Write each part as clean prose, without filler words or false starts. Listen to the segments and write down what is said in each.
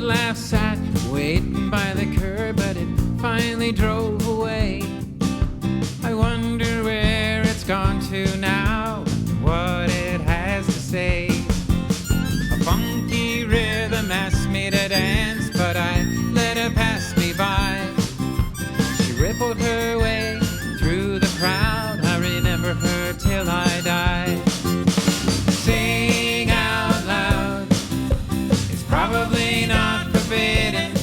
last sat waiting by the curb, but it finally drove away. I wonder where it's gone to now, what it has to say. A funky rhythm asked me to dance, but I let her pass me by. She rippled her way through the crowd, I remember her till I die. Sing out loud, it's probably not forbidden.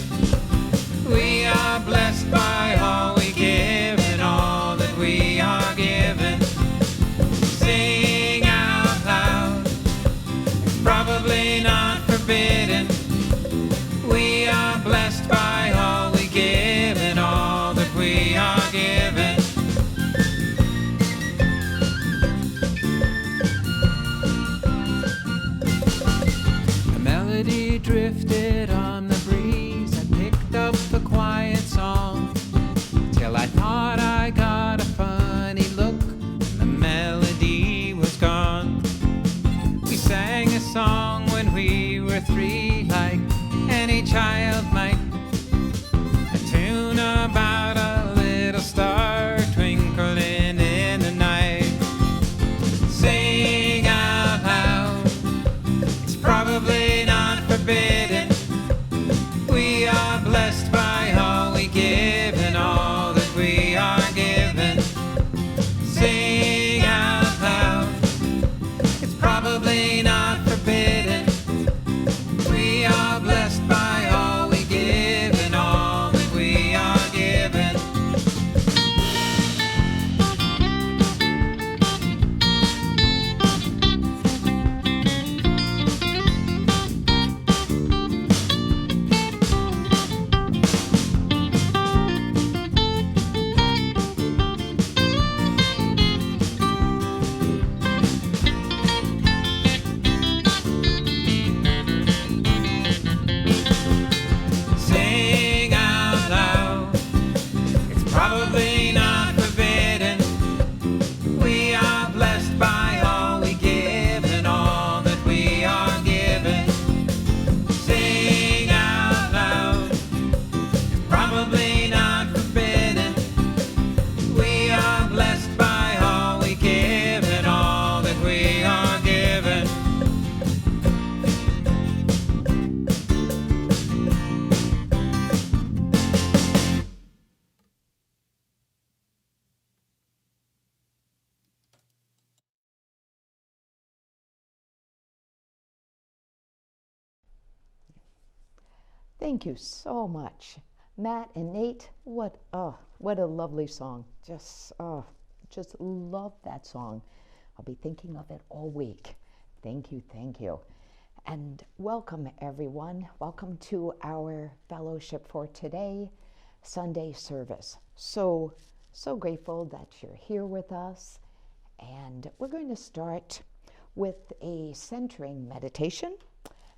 We are blessed by all we give and all that we are given. Sing out loud, it's probably not forbidden. We are blessed by all we give and all that we are given. A melody drifted on the breeze. I picked up the quiet song till I thought I got a funny look and the melody was gone. We sang a song when we were 3, like any child might. A tune about a little star twinkling in the night. Sing out loud, it's probably not forbidden. We are blessed by all we give and all that we are given. Sing out loud, it's probably not forbidden. We are blessed by all we give and all that we are given. Sing out loud, it's probably not forbidden. We are blessed by all we give and all that we are given. Sing out loud, it's probably not forbidden. We are blessed by all we give and all that we are given. Thank you so much, Matt and Nate. What a lovely song. Just love that song. I'll be thinking of it all week. Thank you, thank you. And welcome everyone. Welcome to our fellowship for today, Sunday service. So grateful that you're here with us. And we're going to start with a centering meditation.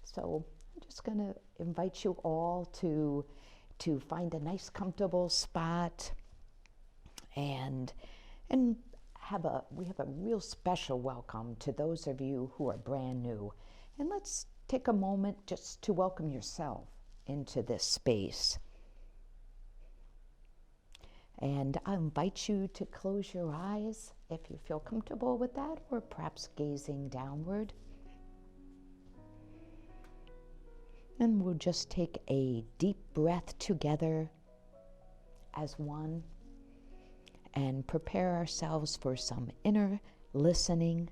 So I'm just going to invite you all to find a nice comfortable spot and we have a real special welcome to those of you who are brand new. And let's take a moment just to welcome yourself into this space. And I invite you to close your eyes if you feel comfortable with that, or perhaps gazing downward. And we'll just take a deep breath together as one and prepare ourselves for some inner listening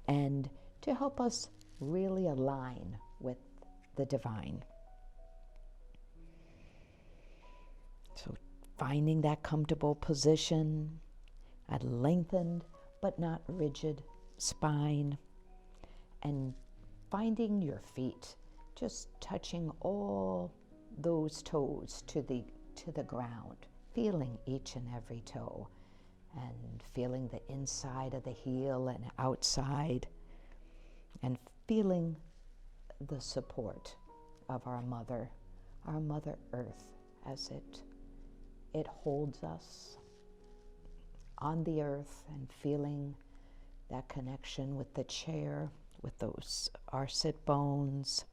and to help us really align with the divine. So finding that comfortable position, a lengthened but not rigid spine, and finding your feet just touching all those toes to the ground, feeling each and every toe, and feeling the inside of the heel and outside, and feeling the support of our Mother Earth, as it holds us on the earth, and feeling that connection with the chair, with those our sit bones.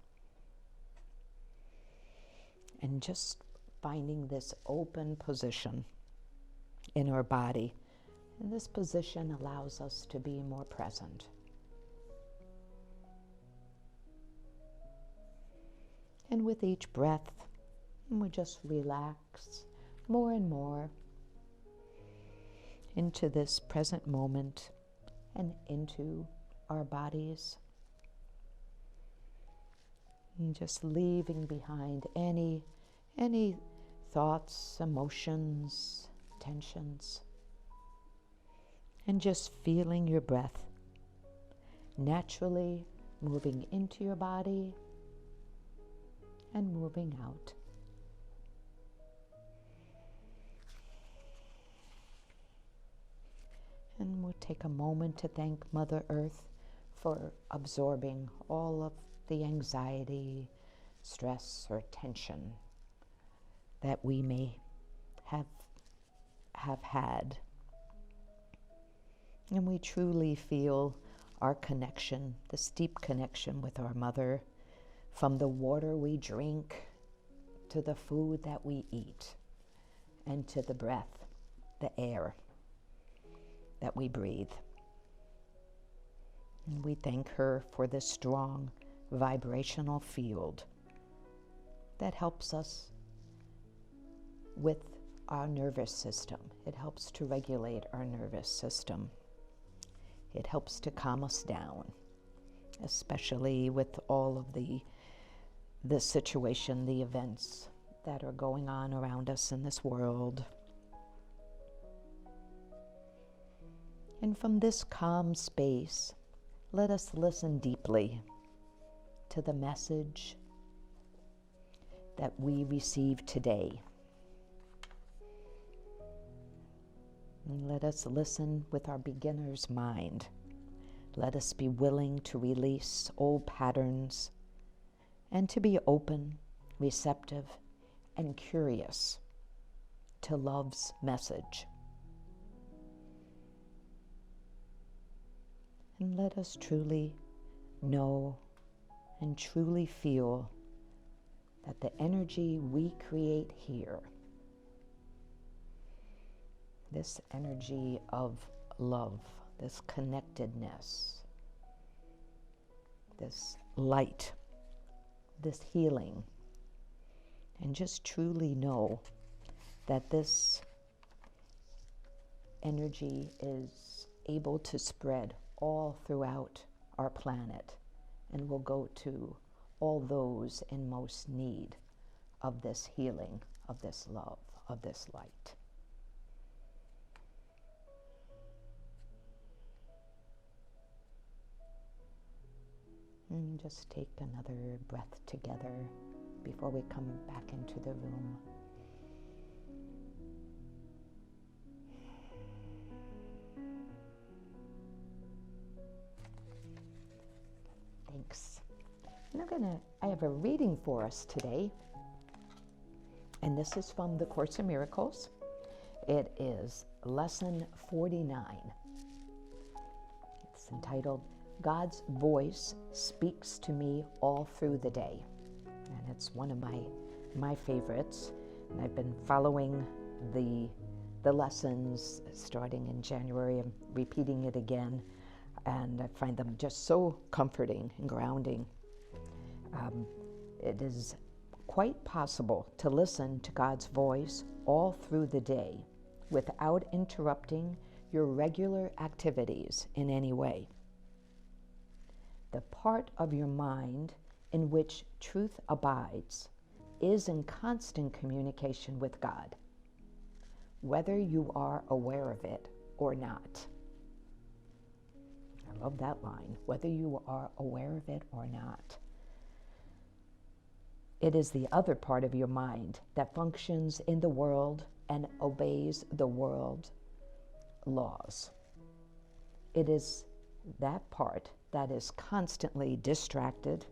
and just finding this open position in our body. And this position allows us to be more present. And with each breath, we just relax more and more into this present moment and into our bodies. And just leaving behind any thoughts, emotions, tensions. And just feeling your breath naturally moving into your body and moving out. And we'll take a moment to thank Mother Earth for absorbing all of the anxiety, stress, or tension that we may have had. And we truly feel our connection, this deep connection with our Mother, from the water we drink to the food that we eat and to the breath, the air that we breathe. And we thank her for this strong vibrational field that helps us with our nervous system. It helps to regulate our nervous system. It helps to calm us down, especially with all of the situation, the events that are going on around us in this world. And from this calm space, let us listen deeply to the message that we receive today. And let us listen with our beginner's mind. Let us be willing to release old patterns and to be open, receptive, and curious to love's message. And let us truly know and truly feel that the energy we create here, this energy of love, this connectedness, this light, this healing, and just truly know that this energy is able to spread all throughout our planet and will go to all those in most need of this healing, of this love, of this light. And just take another breath together before we come back into the room. Thanks. And I have a reading for us today. And this is from the Course in Miracles. It is lesson 49. It's entitled, God's Voice Speaks to Me All Through the Day. And it's one of my favorites. And I've been following the lessons starting in January. I'm repeating it again. And I find them just so comforting and grounding. It is quite possible to listen to God's voice all through the day without interrupting your regular activities in any way. The part of your mind in which truth abides is in constant communication with God, whether you are aware of it or not. I love that line, whether you are aware of it or not. It is the other part of your mind that functions in the world and obeys the world laws. It is that part that is constantly distracted,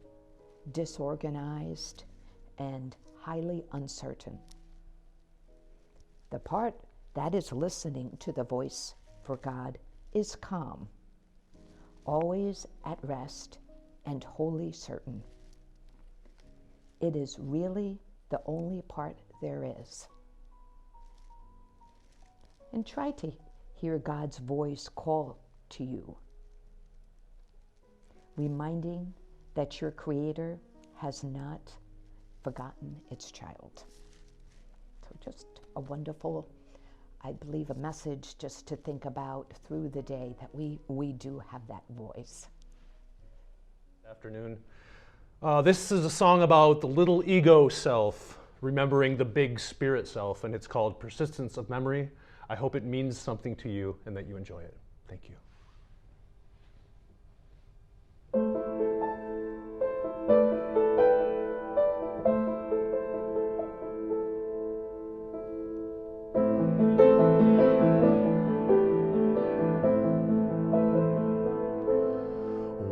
disorganized, and highly uncertain. The part that is listening to the voice for God is calm, always at rest and wholly certain. It is really the only part there is. And try to hear God's voice call to you, reminding that your Creator has not forgotten its child. So just a wonderful, I believe, a message just to think about through the day, that we do have that voice. Afternoon. This is a song about the little ego self, remembering the big spirit self, and it's called Persistence of Memory. I hope it means something to you and that you enjoy it. Thank you.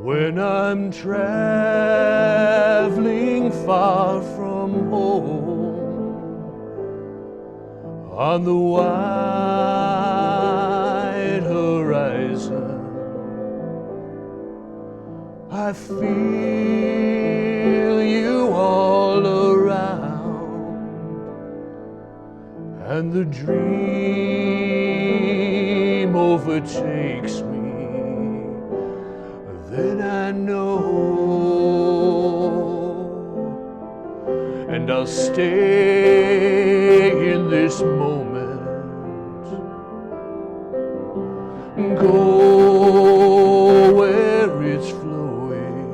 When I'm traveling far from home, on the wide horizon, I feel you all around, and the dream overtakes me. Then I know, and I'll stay in this moment, go where it's flowing.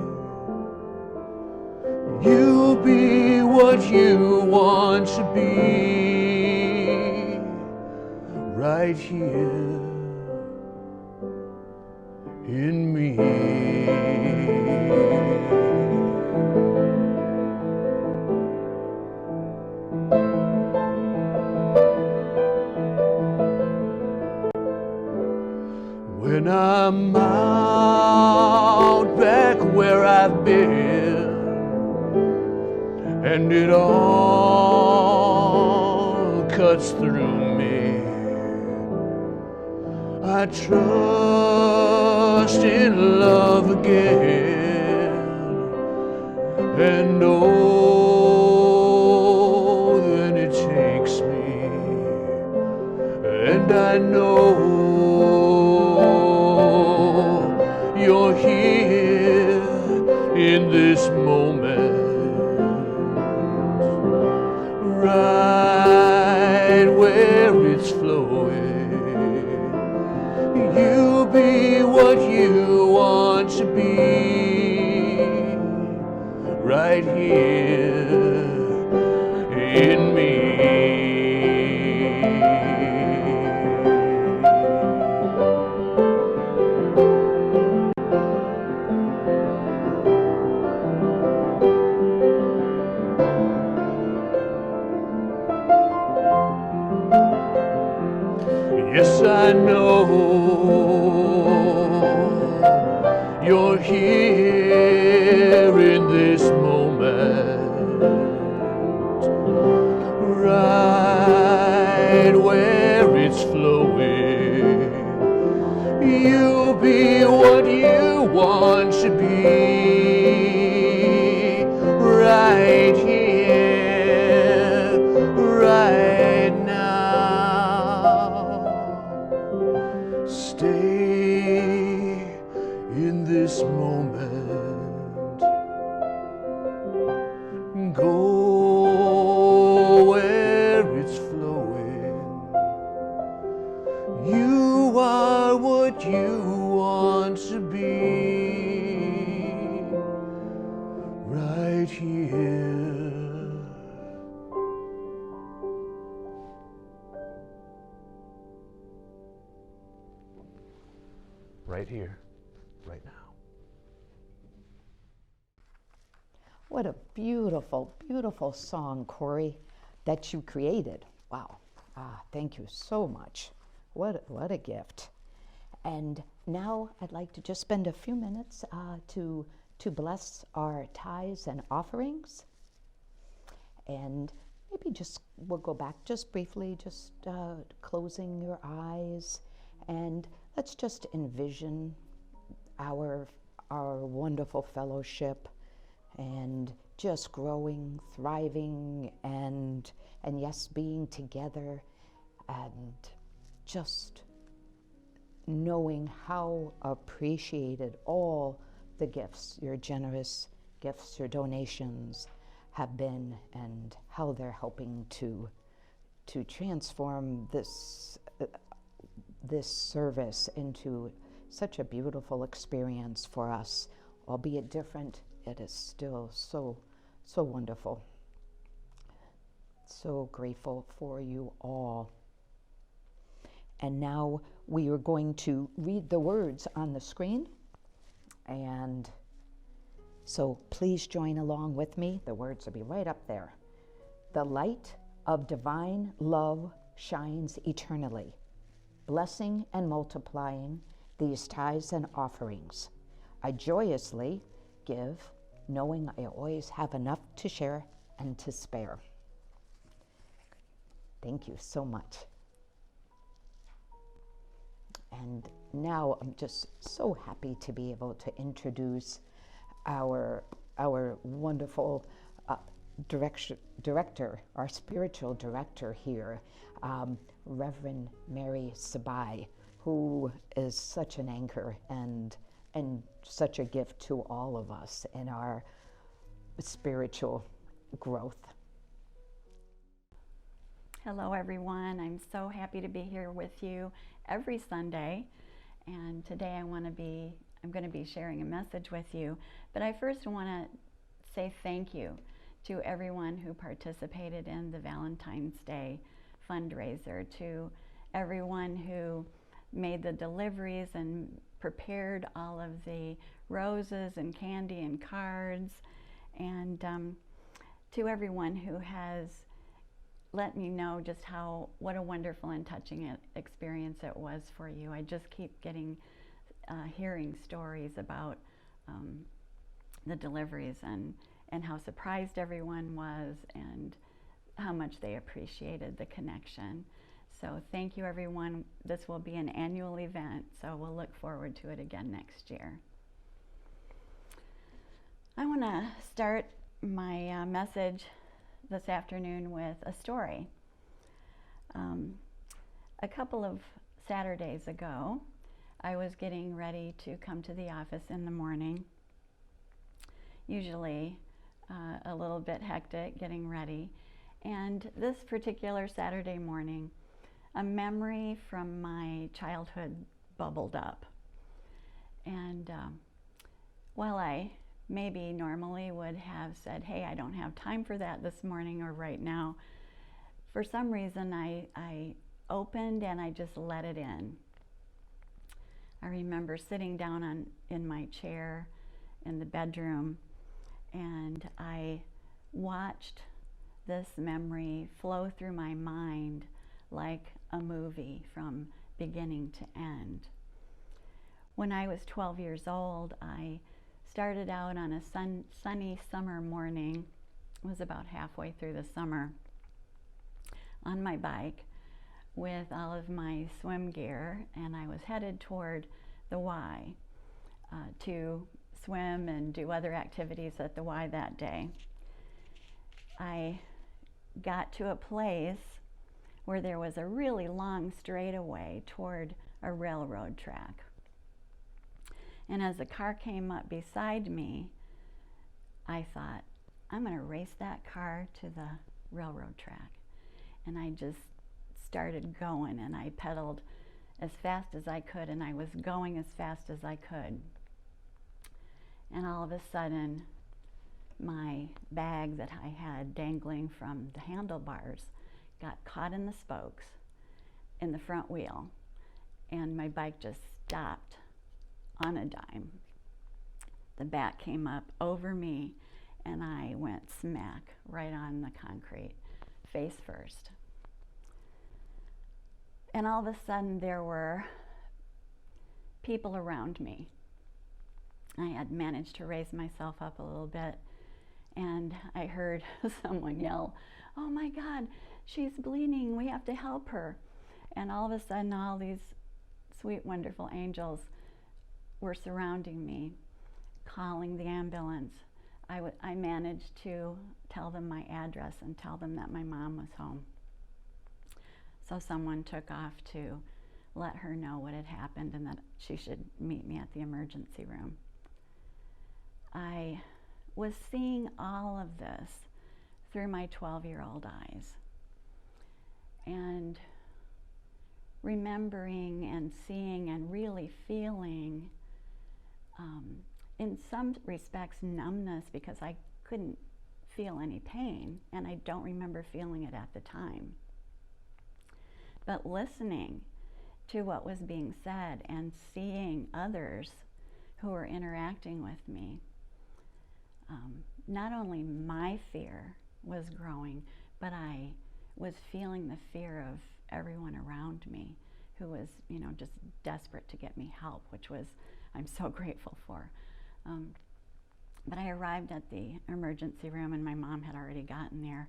You be what you want to be, right here in me. When I'm out back where I've been, and it all cuts through me, I trust in love again, and oh, then it takes me, and I know you're here in this moment, right where it's flowing. You be what you want to be, right here in me. Yes, I know you're here in this moment, right where it's flowing. You be what you want to be, right here, right now. Stay in this moment, go where it's flowing. You are what you want to be, right here. Right here, right now. What a beautiful, beautiful song, Corey, that you created. Wow. Thank you so much. What a gift. And now I'd like to just spend a few minutes to bless our tithes and offerings. And maybe we'll go back just briefly, just closing your eyes, and let's just envision our wonderful fellowship, and just growing, thriving, and yes, being together, and just knowing how appreciated all the gifts, your generous gifts, your donations have been, and how they're helping to transform this service into such a beautiful experience for us. Albeit different, it is still so wonderful. So grateful for you all. And now we are going to read the words on the screen. And so please join along with me. The words will be right up there. The light of divine love shines eternally, blessing and multiplying these tithes and offerings. I joyously give, knowing I always have enough to share and to spare. Thank you so much. And now I'm just so happy to be able to introduce our wonderful director, our spiritual director here, Reverend Mary Sabai, who is such an anchor and such a gift to all of us in our spiritual growth. Hello everyone, I'm so happy to be here with you every Sunday, and today I'm going to be sharing a message with you. But I first want to say thank you to everyone who participated in the Valentine's Day fundraiser, to everyone who made the deliveries and prepared all of the roses and candy and cards, and to everyone who has let me know just what a wonderful and touching experience it was for you. I just keep hearing stories about the deliveries and how surprised everyone was and how much they appreciated the connection. So thank you everyone. This will be an annual event, so we'll look forward to it again next year. I want to start my message this afternoon with a story. A couple of Saturdays ago, I was getting ready to come to the office in the morning, usually a little bit hectic getting ready, and this particular Saturday morning, a memory from my childhood bubbled up. And while I maybe normally would have said, hey, I don't have time for that this morning or right now, for some reason I opened and I just let it in. I remember sitting down in my chair in the bedroom, and I watched this memory flow through my mind like a movie from beginning to end. When I was 12 years old, I started out on a sunny summer morning. It was about halfway through the summer, on my bike with all of my swim gear, and I was headed toward the Y to swim and do other activities at the Y that day. I got to a place where there was a really long straightaway toward a railroad track. And as the car came up beside me, I thought, I'm going to race that car to the railroad track. And I just started going, and I pedaled as fast as I could, and I was going as fast as I could. And all of a sudden, my bag that I had dangling from the handlebars got caught in the spokes in the front wheel, and my bike just stopped on a dime. The back came up over me, and I went smack right on the concrete, face first. And all of a sudden, there were people around me. I had managed to raise myself up a little bit, and I heard someone yell, "Oh my God, she's bleeding, we have to help her." And all of a sudden, all these sweet, wonderful angels were surrounding me, calling the ambulance, I managed to tell them my address and tell them that my mom was home. So someone took off to let her know what had happened and that she should meet me at the emergency room. I was seeing all of this through my 12-year-old eyes, and remembering and seeing and really feeling, in some respects, numbness, because I couldn't feel any pain, and I don't remember feeling it at the time. But listening to what was being said and seeing others who were interacting with me, not only my fear was growing, but I was feeling the fear of everyone around me who was, just desperate to get me help, which was, I'm so grateful for. But I arrived at the emergency room and my mom had already gotten there.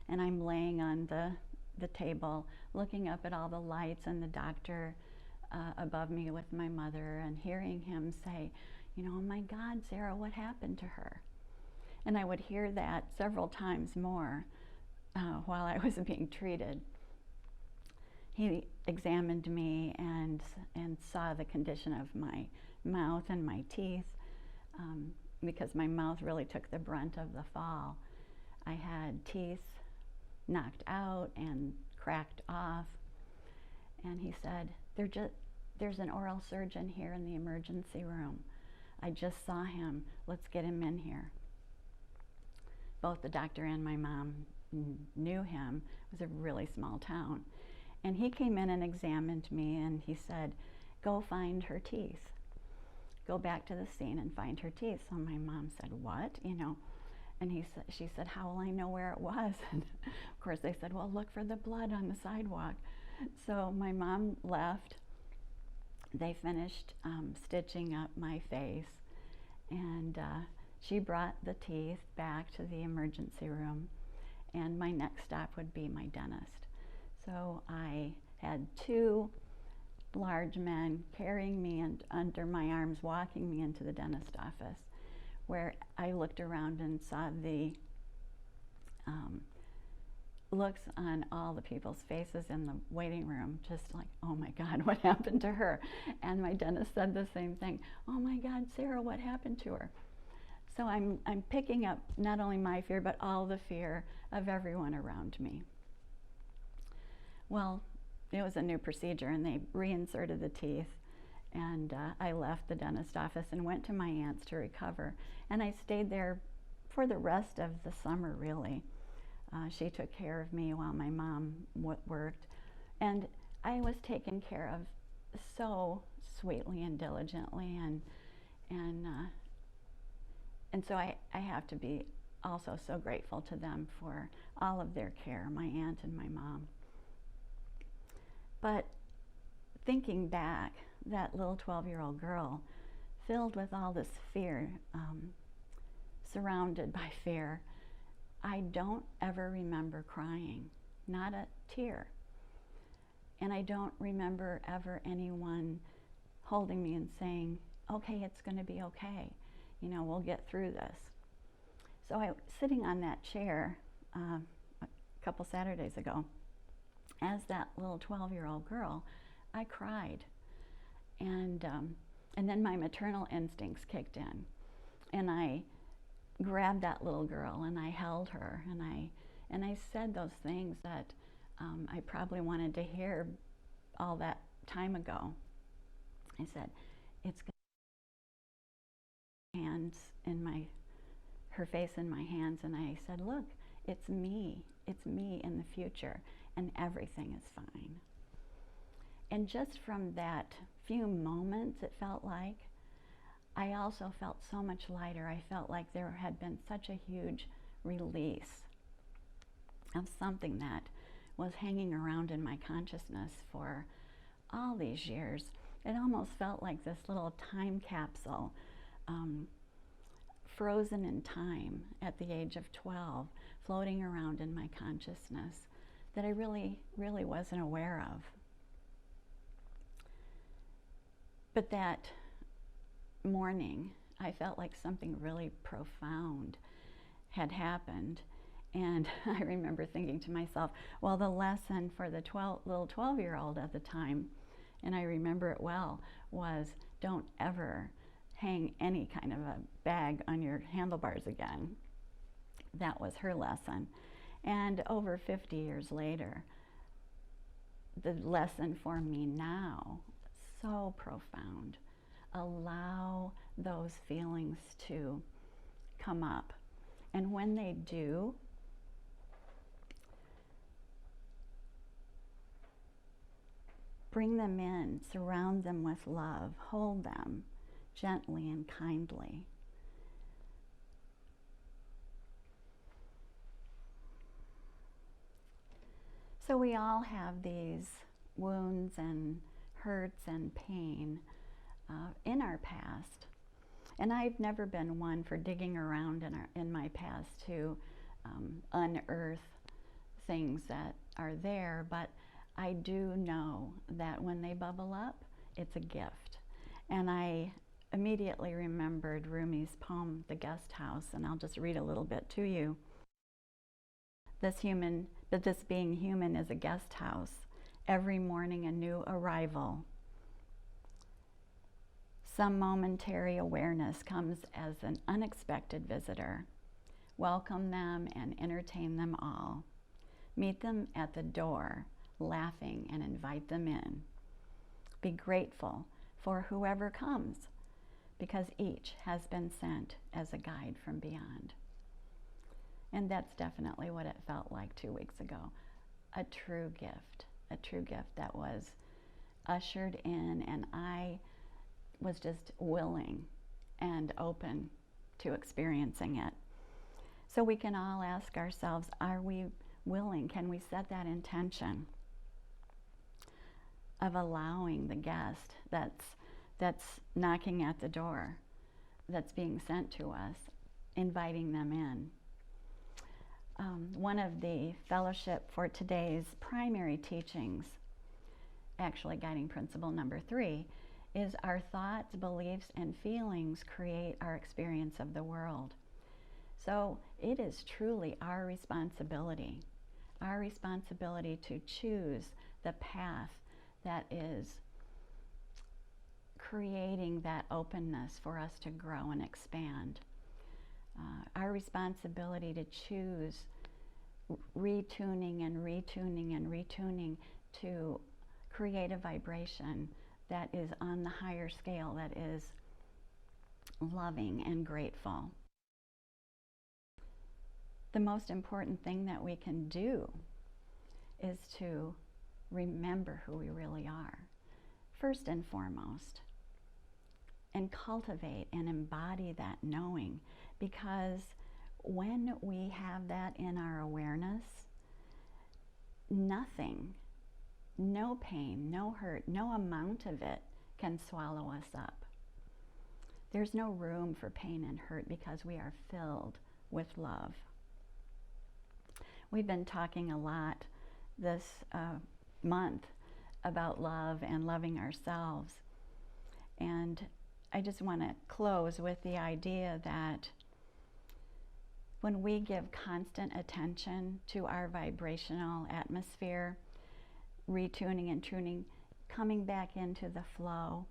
And I'm laying on the table, looking up at all the lights and the doctor above me with my mother, and hearing him say, oh my God, Sarah, what happened to her? And I would hear that several times more while I was being treated. He examined me and saw the condition of my mouth and my teeth, because my mouth really took the brunt of the fall. I had teeth knocked out and cracked off. And he said, there's an oral surgeon here in the emergency room. I just saw him. Let's get him in here. Both the doctor and my mom knew him. It was a really small town. And he came in and examined me, and he said, go find her teeth. Go back to the scene and find her teeth. So my mom said, what? And she said, how will I know where it was? And of course they said, well, look for the blood on the sidewalk. So my mom left. They finished stitching up my face, and she brought the teeth back to the emergency room, and my next stop would be my dentist. So I had two large men carrying me under my arms, walking me into the dentist office, where I looked around and saw the looks on all the people's faces in the waiting room, just like, oh my God, what happened to her? And my dentist said the same thing. Oh my God, Sarah, what happened to her? So I'm picking up not only my fear, but all the fear of everyone around me. Well, it was a new procedure, and they reinserted the teeth, and I left the dentist office and went to my aunt's to recover. And I stayed there for the rest of the summer, really. She took care of me while my mom worked, and I was taken care of so sweetly and diligently, and so I have to be also so grateful to them for all of their care, my aunt and my mom. But thinking back, that little 12-year-old girl, filled with all this fear, surrounded by fear, I don't ever remember crying, not a tear. And I don't remember ever anyone holding me and saying, okay, it's going to be okay. We'll get through this. So I was sitting on that chair a couple Saturdays ago. As that little 12-year-old girl, I cried. And then my maternal instincts kicked in. And I grabbed that little girl and I held her, and I said those things that I probably wanted to hear all that time ago. I said, it's going to be hands in her face in my hands, and I said, look, it's me in the future, and everything is fine. And just from that few moments, it felt like, I also felt so much lighter. I felt like there had been such a huge release of something that was hanging around in my consciousness for all these years. It almost felt like this little time capsule, frozen in time at the age of 12, floating around in my consciousness that I really, really wasn't aware of. But that morning, I felt like something really profound had happened. And I remember thinking to myself, well, the lesson for the little 12-year-old at the time, and I remember it well, was don't ever hang any kind of a bag on your handlebars again. That was her lesson. And over 50 years later, the lesson for me now, so profound. Allow those feelings to come up. And when they do, bring them in, surround them with love, hold them gently and kindly. So we all have these wounds and hurts and pain in our past. And I've never been one for digging around in my past to unearth things that are there, but I do know that when they bubble up, it's a gift. And I immediately remembered Rumi's poem, The Guest House, and I'll just read a little bit to you. This being human is a guest house, every morning a new arrival. Some momentary awareness comes as an unexpected visitor. Welcome them and entertain them all. Meet them at the door, laughing, and invite them in. Be grateful for whoever comes, because each has been sent as a guide from beyond. And that's definitely what it felt like 2 weeks ago. A true gift that was ushered in, and I was just willing and open to experiencing it. So we can all ask ourselves, are we willing? Can we set that intention of allowing the guest that's knocking at the door, that's being sent to us, inviting them in? One of the fellowship for today's primary teachings, actually guiding principle number 3, is our thoughts, beliefs, and feelings create our experience of the world. So it is truly our responsibility to choose the path that is creating that openness for us to grow and expand. Our responsibility to choose retuning and retuning and retuning to create a vibration that is on the higher scale, that is loving and grateful. The most important thing that we can do is to remember who we really are, first and foremost, and cultivate and embody that knowing, because when we have that in our awareness, nothing, no pain, no hurt, no amount of it can swallow us up. There's no room for pain and hurt because we are filled with love. We've been talking a lot this month about love and loving ourselves. And I just want to close with the idea that when we give constant attention to our vibrational atmosphere, retuning and tuning, coming back into the flow,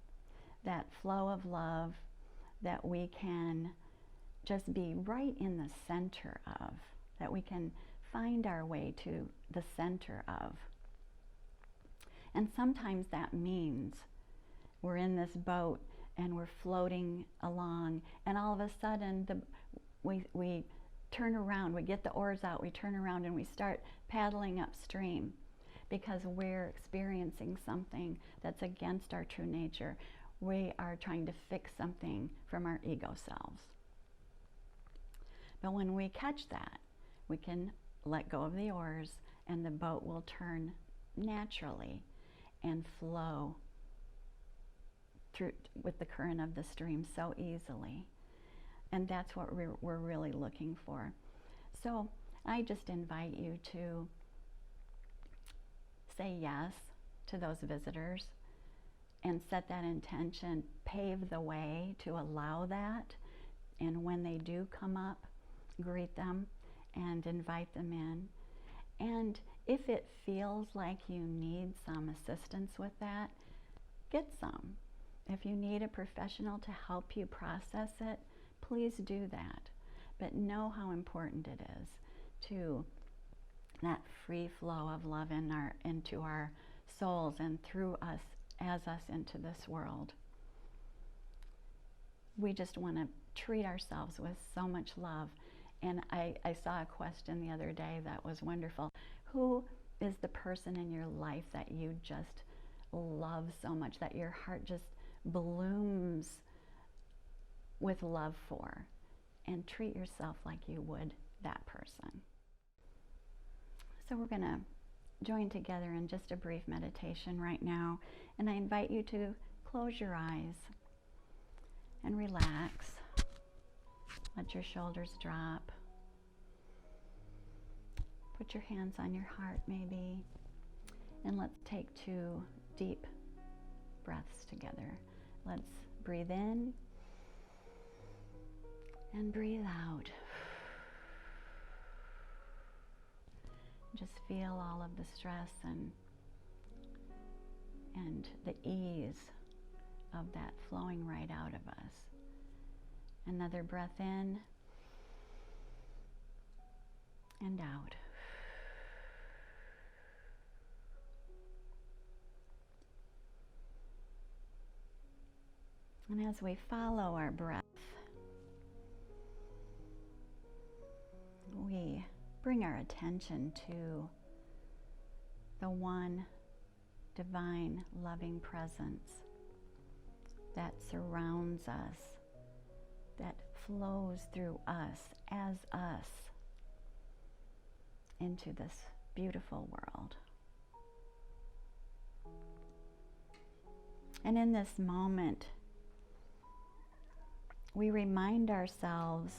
that flow of love that we can just be right in the center of, that we can find our way to the center of. And sometimes that means we're in this boat and we're floating along, and all of a sudden we turn around, we get the oars out, we turn around and we start paddling upstream because we're experiencing something that's against our true nature. We are trying to fix something from our ego selves. But when we catch that, we can let go of the oars and the boat will turn naturally and flow through with the current of the stream so easily. And that's what we're really looking for. So I just invite you to say yes to those visitors and set that intention, pave the way to allow that, And when they do come up, greet them and invite them in. And if it feels like you need some assistance with that, get some. If you need a professional to help you process it, please do that. But know how important it is to that free flow of love into our souls and through us, as us into this world. We just want to treat ourselves with so much love. And I saw a question the other day that was wonderful. Who is the person in your life that you just love so much, that your heart just blooms with love for? And treat yourself like you would that person. So we're going to join together in just a brief meditation right now. And I invite you to close your eyes and relax. Let your shoulders drop. Put your hands on your heart maybe. And let's take 2 deep breaths together. Let's breathe in and breathe out. Just feel all of the stress and the ease of that flowing right out of us. Another breath in and out. And as we follow our breath, we bring our attention to the one divine loving presence that surrounds us, that flows through us as us into this beautiful world. And in this moment, we remind ourselves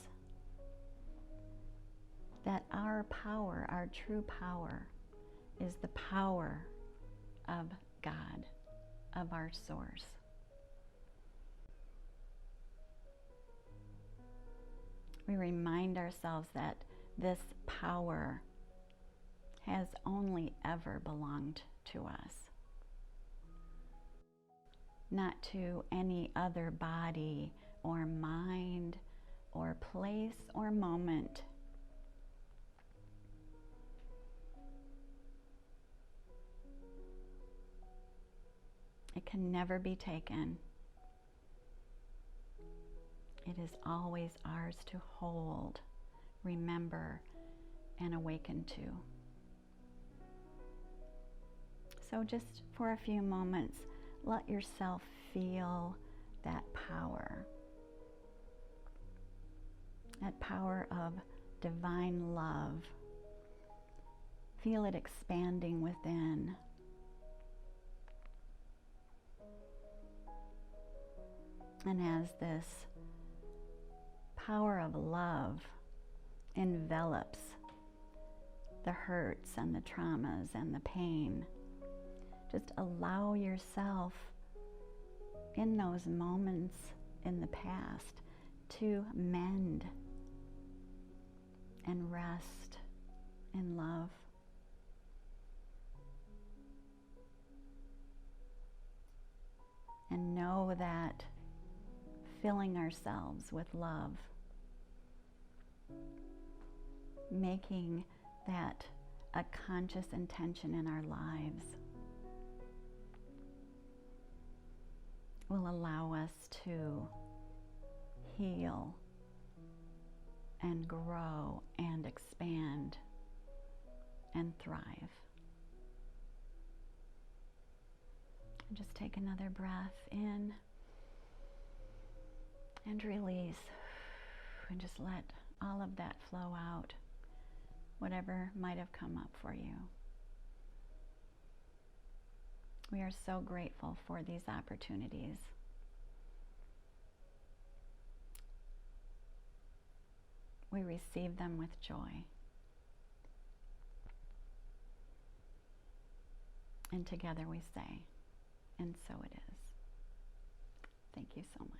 that our power, our true power, is the power of God, of our source. We remind ourselves that this power has only ever belonged to us, not to any other body or mind or place or moment. It can never be taken. It is always ours to hold, remember, and awaken to. So just for a few moments, let yourself feel that power of divine love. Feel it expanding within. And as this power of love envelops the hurts and the traumas and the pain, just allow yourself in those moments in the past to mend and rest in love. And know that filling ourselves with love, making that a conscious intention in our lives, will allow us to heal and grow and expand and thrive. And just take another breath in and release, and just let all of that flow out, whatever might have come up for you. We are so grateful for these opportunities. We receive them with joy. And together we say, and so it is. Thank you so much.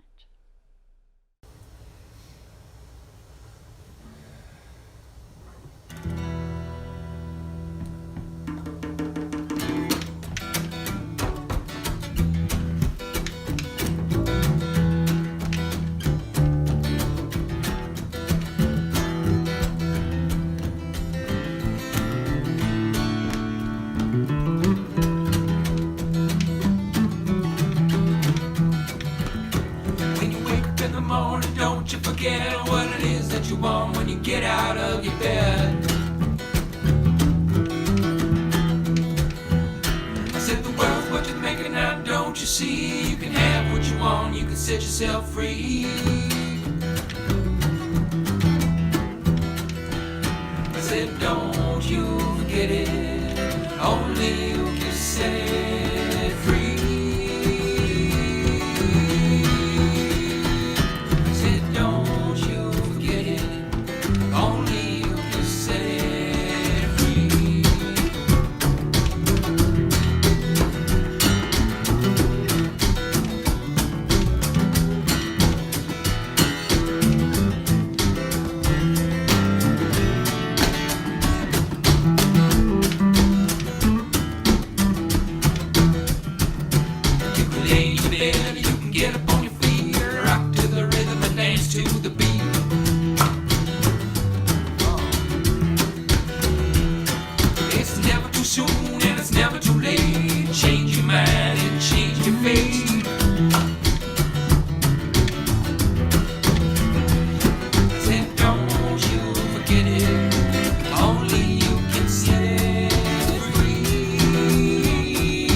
you want when you get out of your bed. I said the world's what you're making now, don't you see? You can have what you want, you can set yourself free. I said don't you forget it, only you can set it free. I said don't you forget it, only you can set it free. You can lay in your bed, you can get up on your feet, rock to the rhythm and dance to the beat. It's never too soon and it's never too late. Change your mind and change your fate. I said don't you forget it, only you can set it free.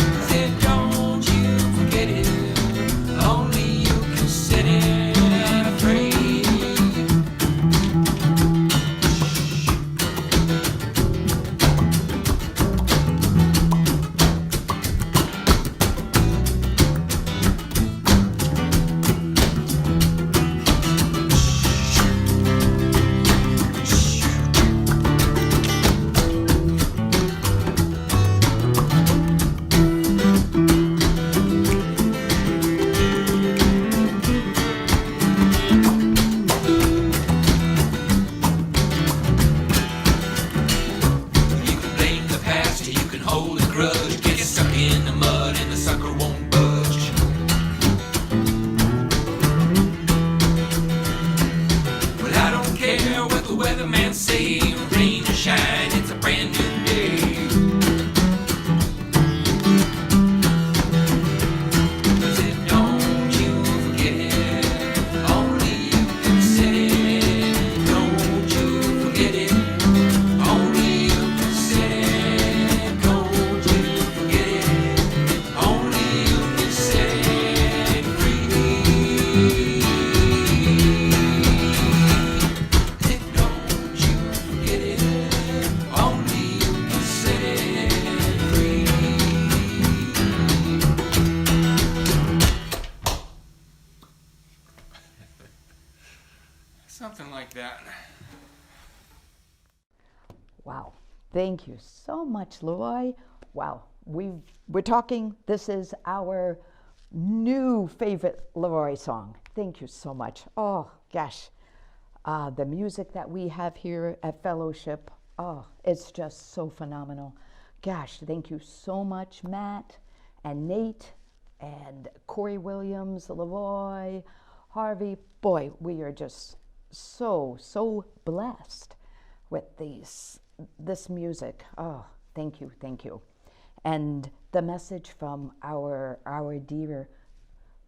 I said don't you forget it, only you can set it free. You can blame the past or you can hold a grudge. Get stuck in the mud and the sucker won't budge. Well, I don't care what the weatherman say, rain or shine, it's a brand new day. I said don't you forget it, only you can set it. Don't you forget it, only you can set it. Don't you forget it, only you can set it free. I said don't you forget it, only you can set it free. Something like that. Wow. Thank you so much, Leroy. Wow. We're talking, this is our new favorite Leroy song. Thank you so much. Oh, gosh. The music that we have here at Fellowship, oh, it's just so phenomenal. Gosh, thank you so much, Matt and Nate and Corey Williams, Leroy, Harvey. Boy, we are just so blessed with this music. Oh, thank you, thank you. And the message from our dear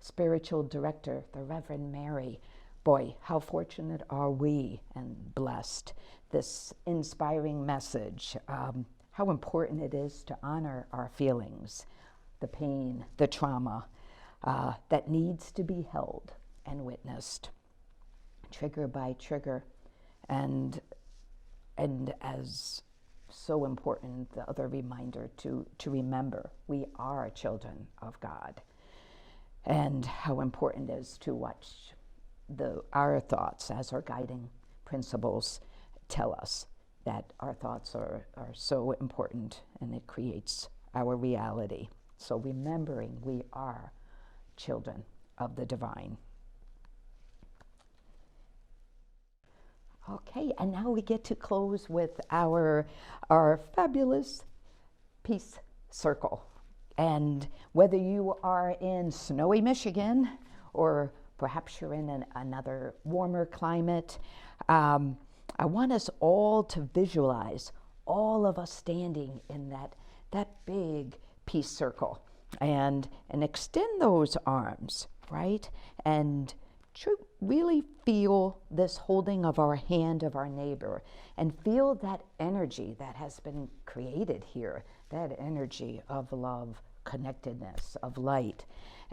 spiritual director, the Reverend Mary. Boy, how fortunate are we and blessed. This inspiring message, how important it is to honor our feelings, the pain, the trauma that needs to be held and witnessed, trigger by trigger, and as so important, the other reminder to remember we are children of God, and how important it is to watch our thoughts as our guiding principles tell us that our thoughts are so important and it creates our reality. So remembering we are children of the divine. Okay, and now we get to close with our fabulous peace circle. And whether you are in snowy Michigan or perhaps you're in another warmer climate, I want us all to visualize all of us standing in that big peace circle and extend those arms, right? And really feel this holding of our hand of our neighbor and feel that energy that has been created here, that energy of love, connectedness, of light.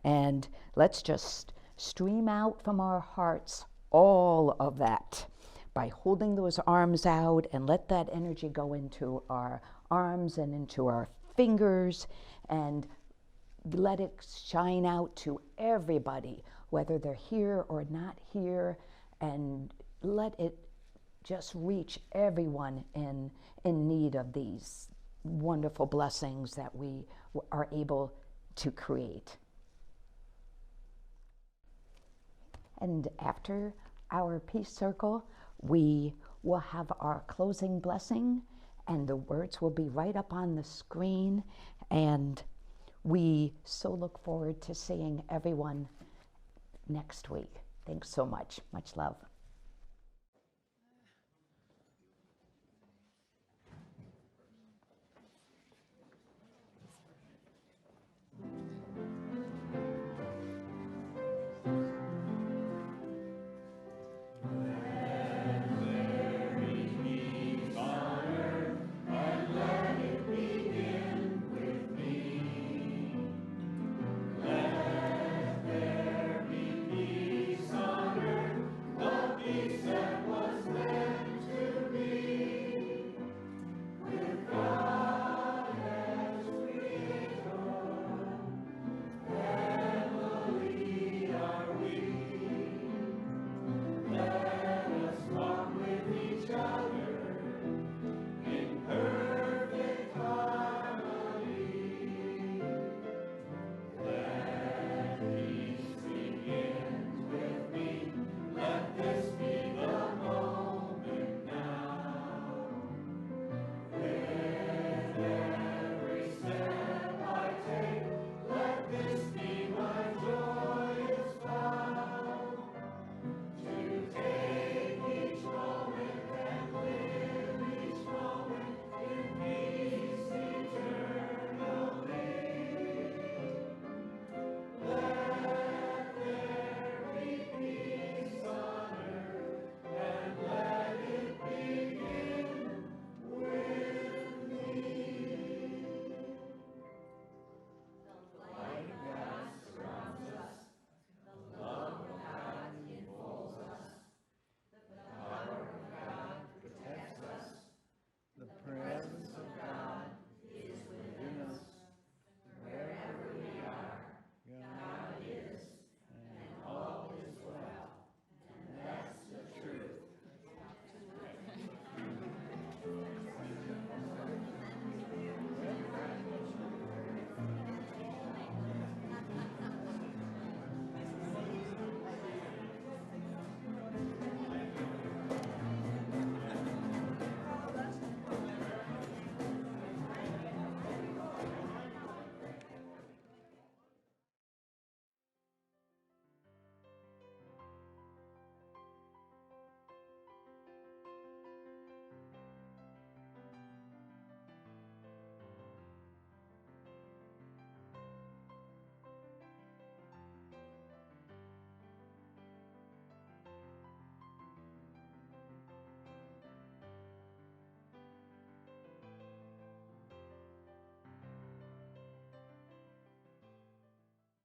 And let's just stream out from our hearts all of that by holding those arms out, and let that energy go into our arms and into our fingers, and let it shine out to everybody, whether they're here or not here, and let it just reach everyone in need of these wonderful blessings that we are able to create. And after our peace circle, we will have our closing blessing, and the words will be right up on the screen. And we so look forward to seeing everyone next week. Thanks so much. Much love.